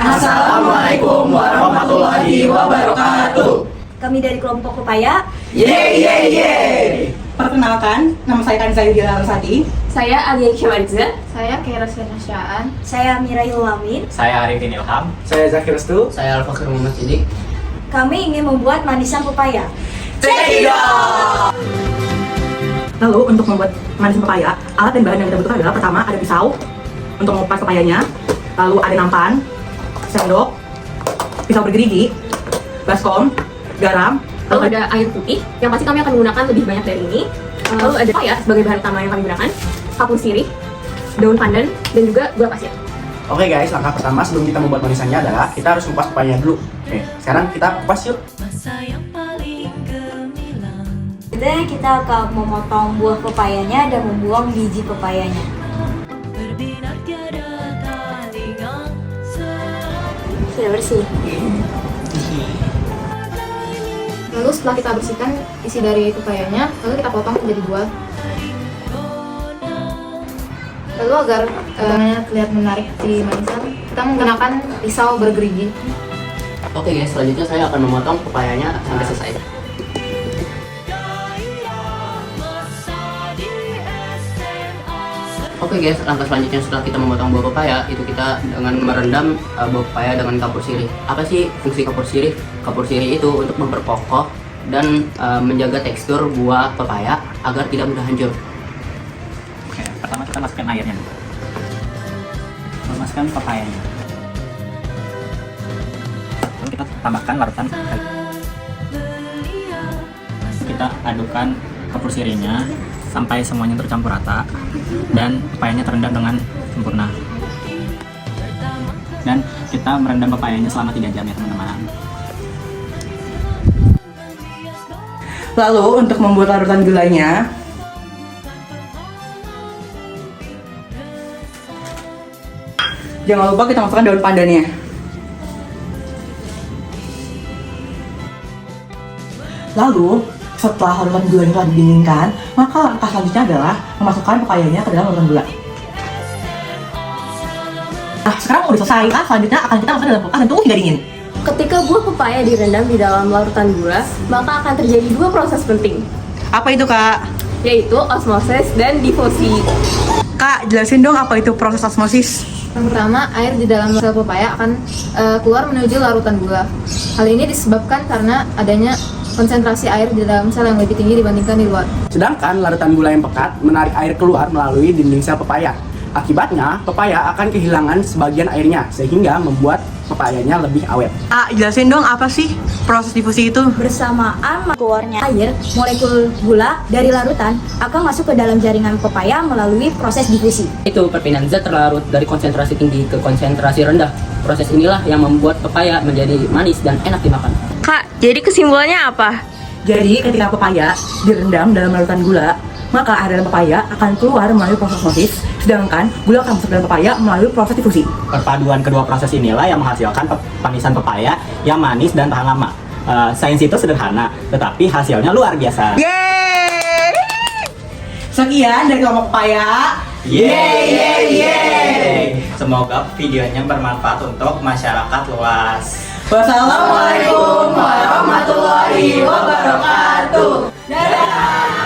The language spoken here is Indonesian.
Assalamualaikum warahmatullahi wabarakatuh. Kami dari kelompok Pepaya. Yeay yeay yeay. Perkenalkan, nama saya Kanza Yudhila Arsati. Saya Alia Syamariza. Saya Kaira Syaan. Saya Mirail Lamin. Saya Arifin Ilham. Saya Zakir Restu. Saya Al-Fakir Muhammad Sidik. Kami ingin membuat manisan pepaya. Check it out. Lalu untuk membuat manisan pepaya, alat dan bahan yang kita butuhkan adalah pertama ada pisau untuk mengupas pepayanya, lalu ada nampan, sendok, pisau bergerigi, baskom, garam, Lalu ada air putih, yang pasti kami akan menggunakan lebih banyak dari ini. Lalu ada pepaya sebagai bahan utama yang kami gunakan, kapur sirih, daun pandan, dan juga gula pasir. Oke guys, langkah pertama sebelum kita membuat manisannya adalah kita harus kupas pepayanya dulu. Oke, sekarang kita kupas yuk. Dan kita akan memotong buah pepayanya dan membuang biji pepayanya. Sudah bersih. Lalu setelah kita bersihkan isi dari pepayanya, lalu kita potong menjadi buah. Lalu agar terlihat menarik di manisan, kita menggunakan pisau bergerigi. Oke guys, selanjutnya saya akan memotong pepayanya sampai selesai. Oke guys, langkah selanjutnya setelah kita memotong buah pepaya, itu kita dengan merendam buah pepaya dengan kapur sirih. Apa sih fungsi kapur sirih? Kapur sirih itu untuk memperkokoh dan menjaga tekstur buah pepaya agar tidak mudah hancur. Oke, pertama kita masukkan airnya. Masukkan pepayanya. Lalu kita tambahkan larutan kayu. Kita adukkan kapur sirihnya sampai semuanya tercampur rata dan pepayanya terendam dengan sempurna. Dan kita merendam pepayanya selama 3 jam ya teman-teman. Lalu untuk membuat larutan gulanya, jangan lupa kita masukkan daun pandannya. Lalu setelah larutan gulanya telah didinginkan, maka langkah selanjutnya adalah memasukkan pepayanya ke dalam larutan gula. Nah, sekarang udah selesai. Selanjutnya akan kita masukkan dalam kulkas dan tunggu hingga dingin. Ketika buah pepaya direndam di dalam larutan gula, maka akan terjadi 2 proses penting, Apa itu, Kak? yaitu osmosis dan difusi. Kak, jelasin dong apa itu proses osmosis. Yang pertama, air di dalam sel pepaya akan keluar menuju larutan gula. Hal ini disebabkan karena adanya konsentrasi air di dalam sel yang lebih tinggi dibandingkan di luar. Sedangkan larutan gula yang pekat menarik air keluar melalui dinding sel pepaya. Akibatnya, pepaya akan kehilangan sebagian airnya sehingga membuat pepayanya lebih awet. Jelasin dong apa sih proses difusi itu? Bersamaan keluarnya air, molekul gula dari larutan akan masuk ke dalam jaringan pepaya melalui proses difusi. Itu perpindahan zat terlarut dari konsentrasi tinggi ke konsentrasi rendah. Proses inilah yang membuat pepaya menjadi manis dan enak dimakan. Kak, jadi kesimpulannya apa? Jadi ketika pepaya direndam dalam larutan gula, maka air dalam pepaya akan keluar melalui proses osmosis, sedangkan gula akan masuk dalam pepaya melalui proses difusi. Perpaduan kedua proses inilah yang menghasilkan manisan pepaya yang manis dan tahan lama. Sains itu sederhana, tetapi hasilnya luar biasa. Yeay! Sekian dari kelompok pepaya. Yeay yeay yeay. Semoga videonya bermanfaat untuk masyarakat luas. Wassalamualaikum warahmatullahi wabarakatuh. Dadah!